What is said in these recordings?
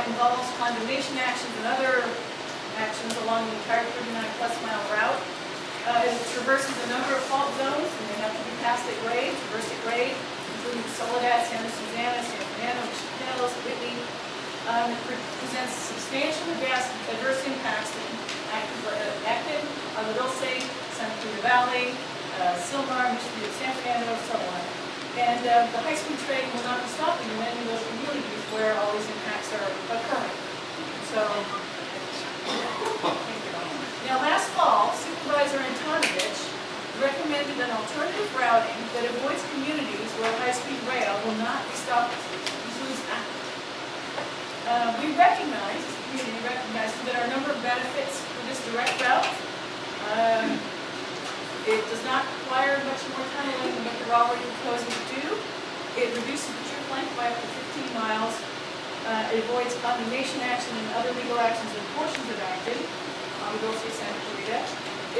involves condemnation actions and other actions along the entire 39-plus mile route. It traverses a number of fault zones, and they have to be passed at grade, traversed at grade, including Soledad, Santa Susana, San Fernando, Mission Hills, Whitney. It presents substantial adverse impacts to Acton, agua dulce, Santa Cruz Valley, Silmar, Mission San Fernando, so on. And the high-speed train will not be stopping in many of those communities where all these impacts are occurring. So, now last fall, Supervisor Antonivich recommended an alternative routing that avoids communities where high-speed rail will not be stopped. Includes Acton. We recognize, as a community recognizes, that there are a number of benefits for this direct route. It does not require much more tunneling than what they're already proposing to do. It reduces the trip length by up to 15 miles. It avoids condemnation action and other legal actions in portions of Acton, agua dulce, Santa Clarita.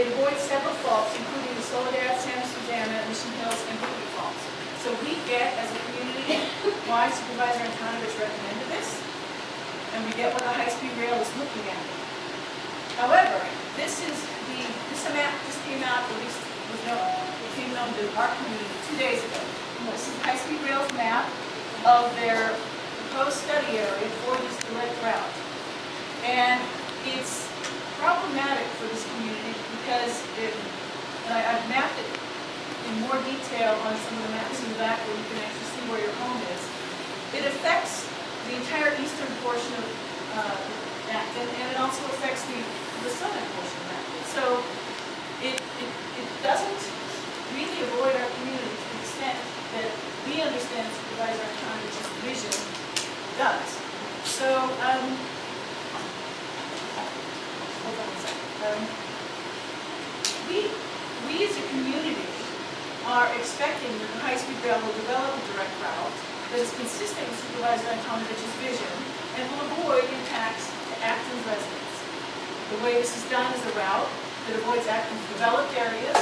It avoids several faults, including the Soledad, Santa Susana, Mission Hills, and Whitney faults. So we get, as a community, why Supervisor Antonivich recommended this, and we get what the high-speed rail is looking at. However, this came out, at least became known to our community 2 days ago. This is high-speed rail's map of their proposed study area for this direct route. And it's problematic for this community because I've mapped it in more detail on some of the maps in the back where you can actually see where your home is. It affects the entire eastern portion of Acton, and it also affects the southern portion of Acton. So it doesn't really avoid our community to the extent that we understand Supervisor Antonivich's vision does. So, hold on a second. We as a community are expecting that the high-speed rail will develop a direct route that is consistent with Supervisor Antonivich's vision and will avoid impacts to Acton's residents. The way this is done is a route that avoids Acton's developed areas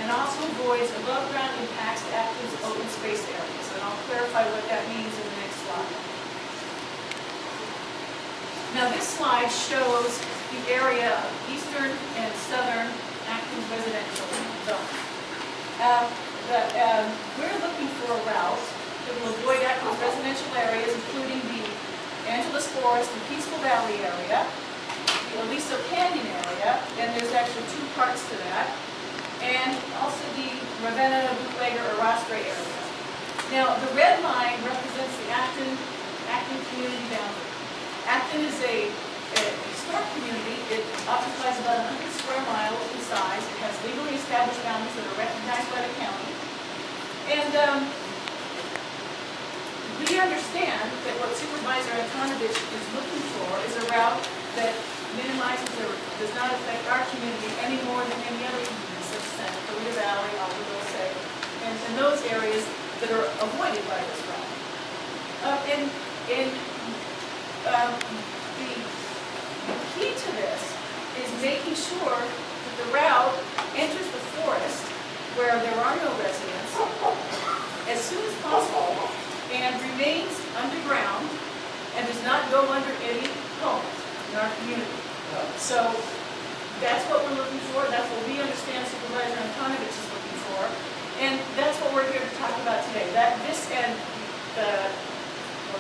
and also avoids above-ground impacts to Acton's open space areas. And I'll clarify what that means in the next slide. Now this slide shows the area of eastern and southern Acton's residential zones. We're looking for a route that will avoid Acton's residential areas, including the Angeles Forest and Peaceful Valley area, the Aliso Canyon area, and there's actually two parts to that, and also the Ravenna, Bootlegger, or Rostre area. Now, the red line represents the Acton community boundary. Acton is a historic community. It occupies about 100 square miles in size. It has legally established boundaries that are recognized by the county. And we understand that what Supervisor Antonivich is looking for is a route that minimizes or does not affect our community any more than any other community, such as Santa Clarita Valley, agua dulce, and those areas that are avoided by this route. The key to this is making sure that the route enters the forest where there are no residents as soon as possible and remains underground and does not go under any homes in our community. So that's what we're looking for. That's what we understand Supervisor Antonivich is looking for. And that's what we're here to talk about today. Well,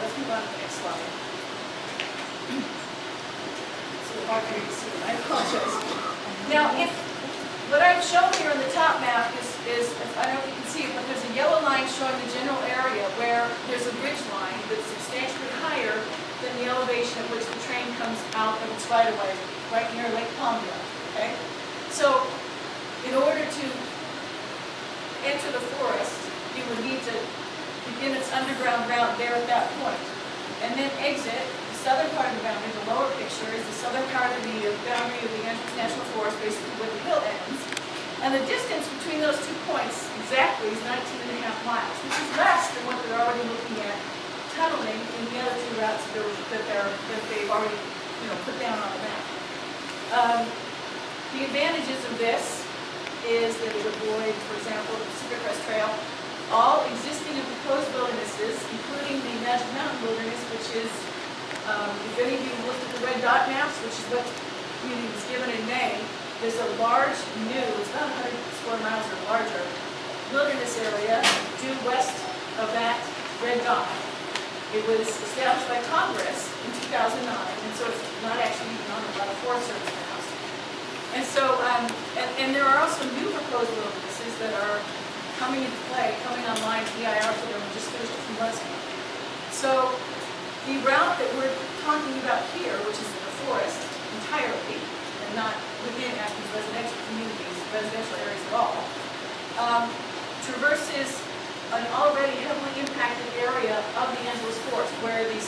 let's move on to the next slide. So hard for you to see. I apologize. Now, what I've shown here on the top map is, I don't know if you can see it, but there's a yellow line showing the general area where there's a ridge line that's substantially higher than the elevation at which the train comes out of its right-of-way, right near Lake Palmdale. Okay? So, in order to enter the forest, you would need to begin its underground route there at that point, and then exit the southern part of the boundary. The lower picture is the southern part of the boundary of the Angeles National Forest, basically where the hill ends. And the distance between those 2 points exactly is 19.5 miles, which is less than what they're already looking at tunneling in the other 2 routes that they've already put down on the map. The advantages of this is that it would avoid, for example, the Pacific Crest Trail, all existing and proposed wildernesses, including the Magic Mountain Wilderness, which is If any of you looked at the red dot maps, which is what community was given in May, there's a large new, it's about 100 square miles or larger, wilderness area due west of that red dot. It was established by Congress in 2009, and so it's not actually even on a lot of Forest Service maps. And so, and there are also new proposed wildernesses that are coming into play, coming online at EIR for them, just finished a few months ago. So, the route that we're talking about here, which is the forest entirely, and not within Acton's residential communities, residential areas at all, traverses an already heavily impacted area of the Angeles Forest, where the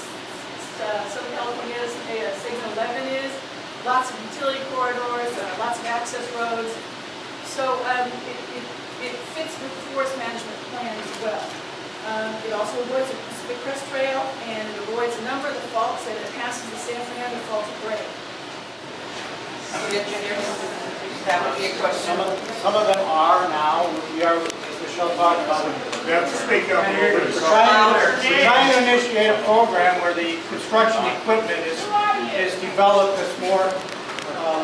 Southern California Signal 11 is, lots of utility corridors, lots of access roads. So it fits with the forest management plan as well. It also avoids the Pacific Crest Trail, and it avoids a number of the faults, and it passes the San Fernando Fault of grade. That would be a question. Some of them are now. We are, as Michelle talked about, You have to speak up a little bit. we're trying to initiate a program where the construction equipment is developed as more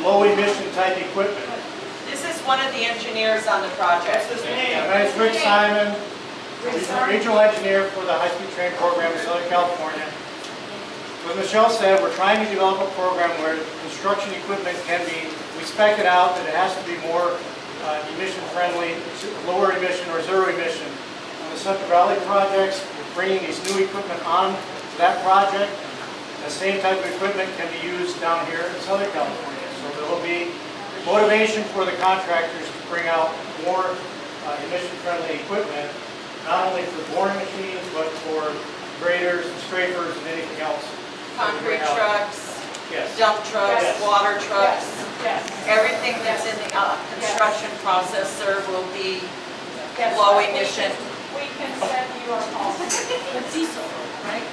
low emission type equipment. This is one of the engineers on the project. My name is Rick Simon, regional engineer for the high-speed train program in Southern California. As Michelle said, we're trying to develop a program where construction equipment can be, we spec it out that it has to be more emission friendly, lower emission or zero emission. On the Central Valley projects, we're bringing these new equipment on to that project. The same type of equipment can be used down here in Southern California. So there will be motivation for the contractors to bring out more emission friendly equipment, not only for boring machines, but for graders and scrapers and anything else. Concrete trucks, Yes. dump trucks, Yes. water trucks, Yes. everything that's in the construction process, there will be Yes. low emission. We can send you our policy. It's diesel, right?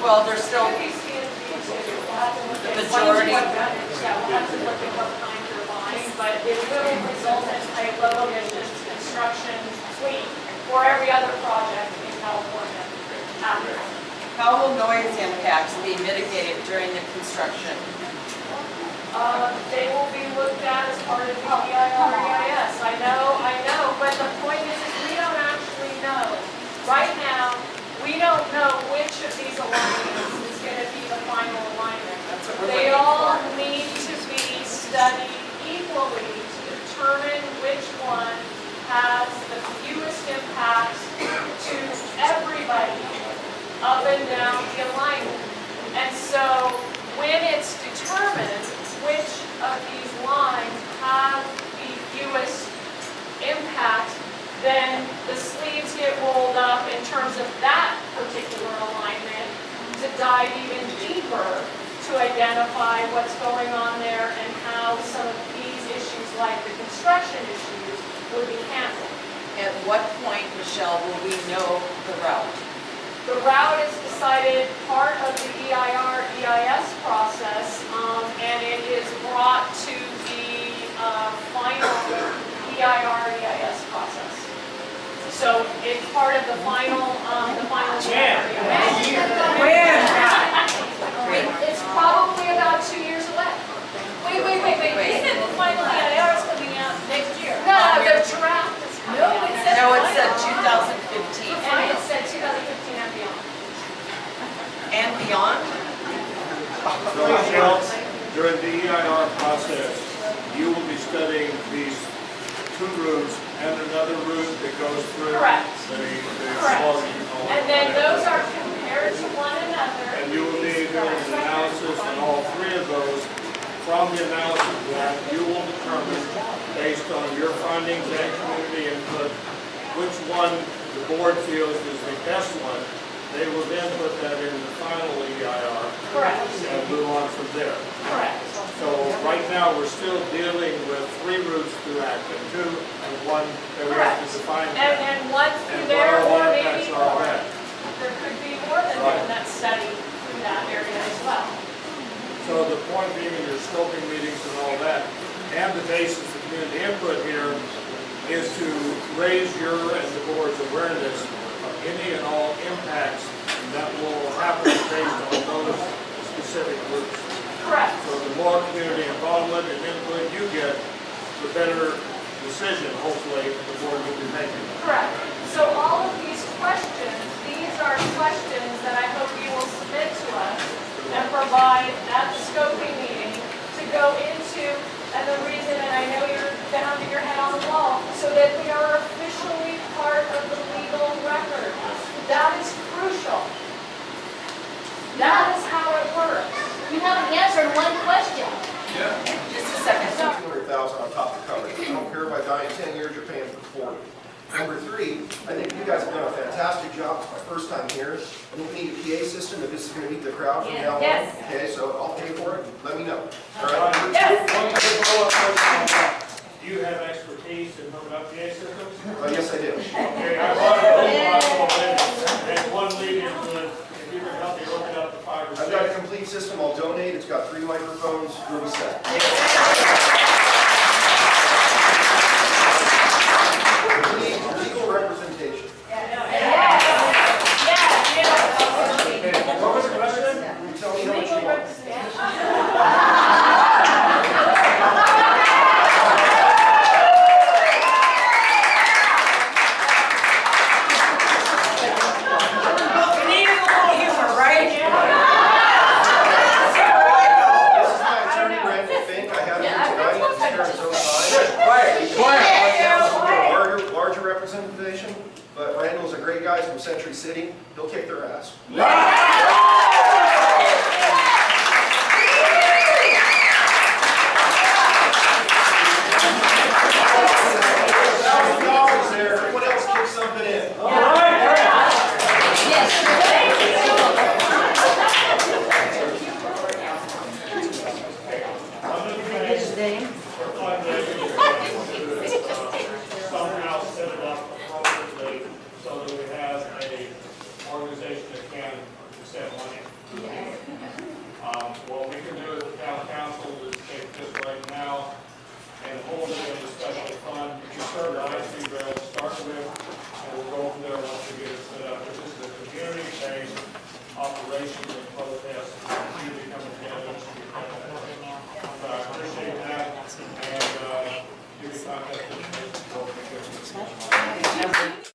Well, there's still, The majority. Yeah, we'll have to look at what kind you're buying, but it will result in a low emissions construction suite for every other project in California after. how will noise impacts be mitigated during the construction? They will be looked at as part of the EIS. I know, but the point is we don't actually know. Right now, we don't know which of these alignments is going to be the final alignment. That's what we're They looking all for. need to be studied equally to determine which one has the fewest impacts to everybody up and down the alignment. And so when it's determined which of these lines have the fewest impact, then the sleeves get rolled up in terms of that particular alignment to dive even deeper to identify what's going on there and how some of these issues, like the construction issues, would be handled. At what point, Michelle, will we know the route? The route is decided part of the EIS process, and it is brought to the final EIS process. So it's part of the final It's probably about 2 years away. Wait. Isn't the final EIS coming out next year? No, the draft is coming out. No, it said 2015. And it said 2015 and beyond. And beyond? So, Michelle, during the EIR process, you will be studying these two routes and another route that goes through Correct. the Correct. slug. And then those are compared to one another. And you will be doing an analysis on all three of those. From the analysis of that, you will determine, based on your findings and community input, which one the board feels is the best one. They will then put that in the final EIR. Correct. And move on from there. Correct. So right now, we're still dealing with 3 routes through Acton, 2 and 1 that we have to define. And one through And there, what or our maybe impacts are more. that. There could be more than one that study through that area as well. So the point being in your scoping meetings and all that, and the basis of community input here is to raise your and the board's awareness of any and all impacts and that will happen based on those specific groups. Correct. So the more community involvement and input you get, the better decision, hopefully, the board will be making. Correct. So all of these questions, these are questions that I hope you will submit to us and provide at the scoping meeting to go into, and the reason, and I know you're pounding your head on the wall, so that we are officially part of the legal record. That is crucial. That is how it works. You haven't answered one question. Yeah. Just a second. 200,000 on top of coverage. I don't care if I die in 10 years, you're paying for 40. Number three, I think you guys have done a fantastic job. It's my first time here. I think we need a PA system if this is going to meet the crowd from now on. Yes. Okay, so I'll pay for it. Let me know. All right. Yes. One quick follow-up question. Do you have expertise in hooking up PA systems? Yes, I do. Okay, I brought it over and one lead into it. If you can help me hook it up to 5 or 6. I've got a complete system. I'll donate. It's got 3 microphones. We'll be set. Legal representation. What was the question? You tell me how much you want. We need a little humor, right? This is my attorney, Brandon Fink. I have him tonight. He's here on his own time. Larger representation, but Randall's a great guy from Century City. He'll kick their ass. $1,000 there. Everyone else kick something in. I'm going to His name? finish.